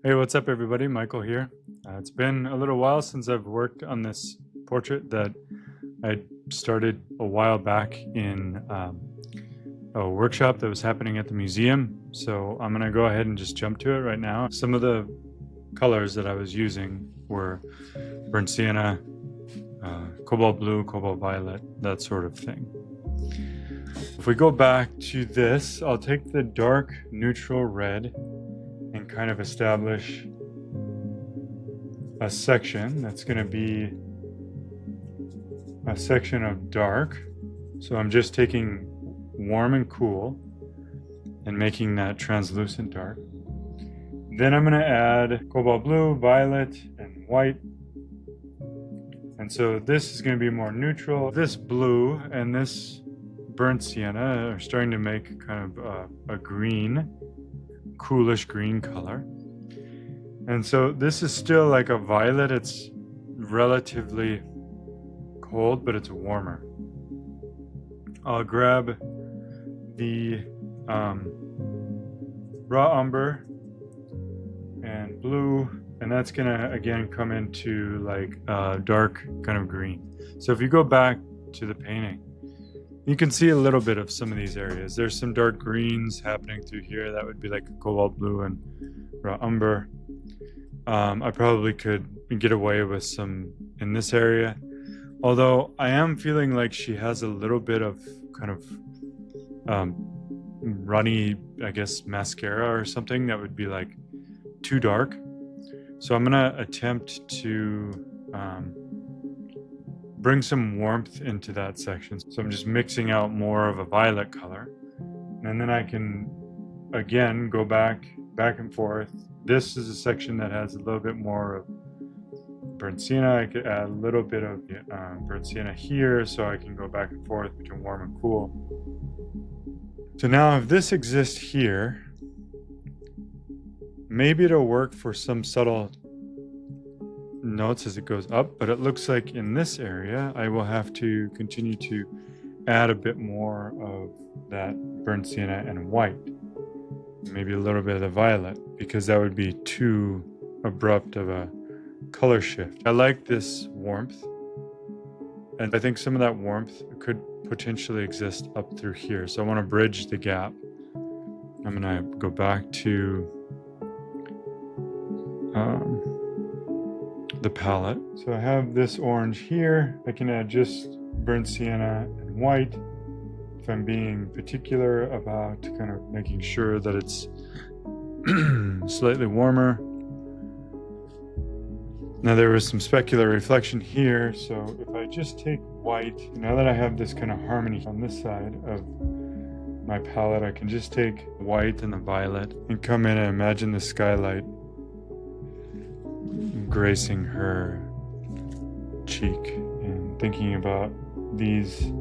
Hey, what's up, everybody? Michael here. It's been a little while since I've worked on this portrait that I started a while back in a workshop that was happening at the museum. So I'm going to go ahead and just jump to it right now. Some of the colors that I was using were burnt sienna, cobalt blue, cobalt violet, that sort of thing. If we go back to this, I'll take the dark neutral red and kind of establish a section that's going to be a section of dark. So I'm just taking warm and cool and making that translucent dark. Then I'm going to add cobalt blue, violet, and white. And so this is going to be more neutral. This blue and this burnt sienna are starting to make kind of a green, coolish green color. And so this is still like a violet. It's relatively cold, but it's warmer. I'll grab the raw umber and blue, and that's gonna again come into like dark kind of green. So if you go back to the painting, you can see a little bit of some of these areas. There's some dark greens happening through here. That would be like a cobalt blue and raw umber. I probably could get away with some in this area, although I am feeling like she has a little bit of kind of runny, I guess, mascara or something that would be like too dark. So I'm gonna attempt to bring some warmth into that section. So I'm just mixing out more of a violet color, and then I can again go back and forth. This is a section that has a little bit more of burnt sienna. I could add a little bit of burnt sienna here, so I can go back and forth between warm and cool. So now if this exists here, maybe it'll work for some subtle notes as it goes up, but it looks like in this area I will have to continue to add a bit more of that burnt sienna and white, maybe a little bit of the violet, because that would be too abrupt of a color shift. I like this warmth, and I think some of that warmth could potentially exist up through here, so I want to bridge the gap. I'm gonna go back to the palette. So I have this orange here. I can add just burnt sienna and white if I'm being particular about kind of making sure that it's slightly warmer. Now there was some specular reflection here, so if I just take white, now that I have this kind of harmony on this side of my palette, I can just take white and the violet and come in and imagine the skylight gracing her cheek, and thinking about these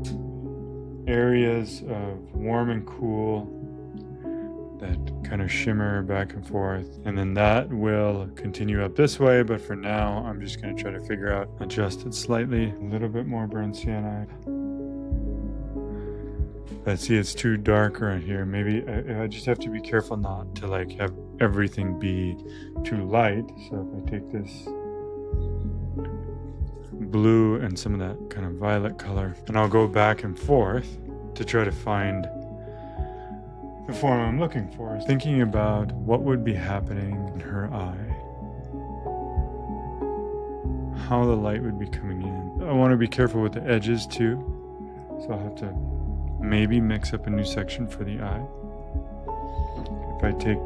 areas of warm and cool that kind of shimmer back and forth, and then that will continue up this way. But for now, I'm just going to try to figure out, adjust it slightly, a little bit more burnt sienna. I see it's too dark right here. Maybe I just have to be careful not to like have everything be too light. So if I take this blue and some of that kind of violet color, and I'll go back and forth to try to find the form I'm looking for, thinking about what would be happening in her eye, how the light would be coming in. I want to be careful with the edges too, so I'll have to maybe mix up a new section for the eye. If I take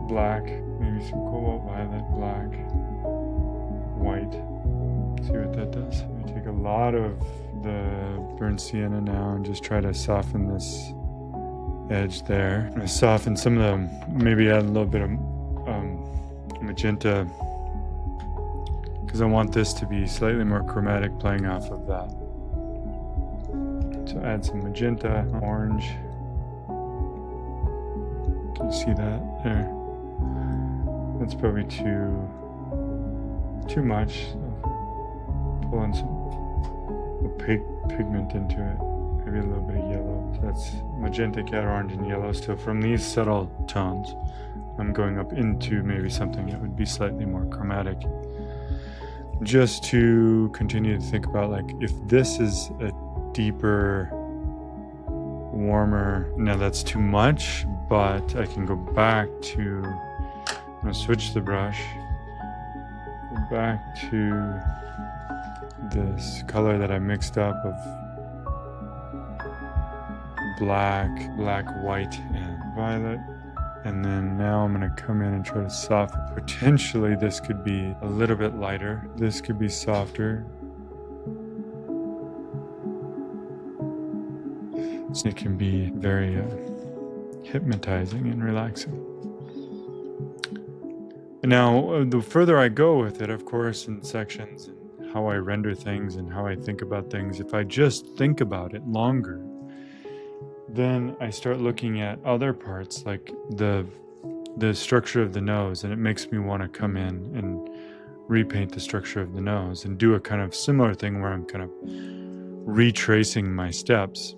black, maybe some cobalt violet, black, white, see what that does. I take a lot of the burnt sienna now and just try to soften this edge there. I soften some of them, maybe add a little bit of magenta, because I want this to be slightly more chromatic, playing off of that. So add some magenta, orange. Can you see that there? That's probably too much. Pull in some opaque pigment into it. Maybe a little bit of yellow. So that's magenta, cat orange, and yellow. So from these subtle tones, I'm going up into maybe something that would be slightly more chromatic. Just to continue to think about, like, if this is a deeper, warmer, now that's too much, but I can go back to, I'm going to switch the brush, go back to this color that I mixed up of black, white, and violet. And then now I'm going to come in and try to soften. Potentially this could be a little bit lighter. This could be softer. So it can be very hypnotizing and relaxing. Now, the further I go with it, of course, in sections and how I render things and how I think about things, if I just think about it longer, then I start looking at other parts, like the structure of the nose, and it makes me want to come in and repaint the structure of the nose and do a kind of similar thing where I'm kind of retracing my steps.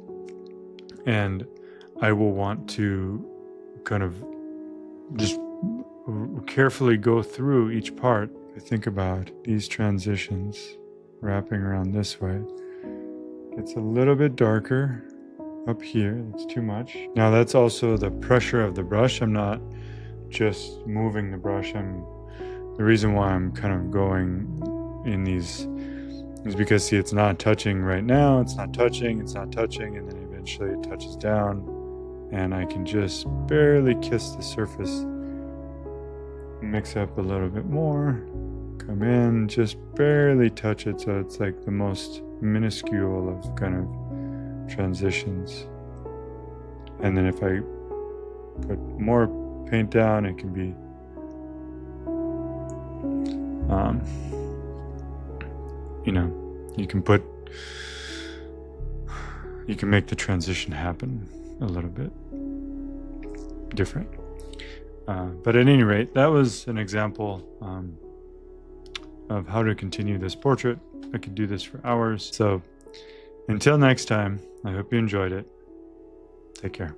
And I will want to kind of just carefully go through each part. I think about these transitions wrapping around this way. It's a little bit darker up here, that's too much. Now that's also the pressure of the brush. I'm not just moving the brush. The reason why I'm kind of going in these is because, see, it's not touching right now. It's not touching, and then eventually it touches down, and I can just barely kiss the surface. Mix up a little bit more, come in, just barely touch it, so it's like the most minuscule of kind of transitions. And then if I put more paint down, it can be you can make the transition happen a little bit different. But at any rate, that was an example of how to continue this portrait. I could do this for hours. So until next time, I hope you enjoyed it. Take care.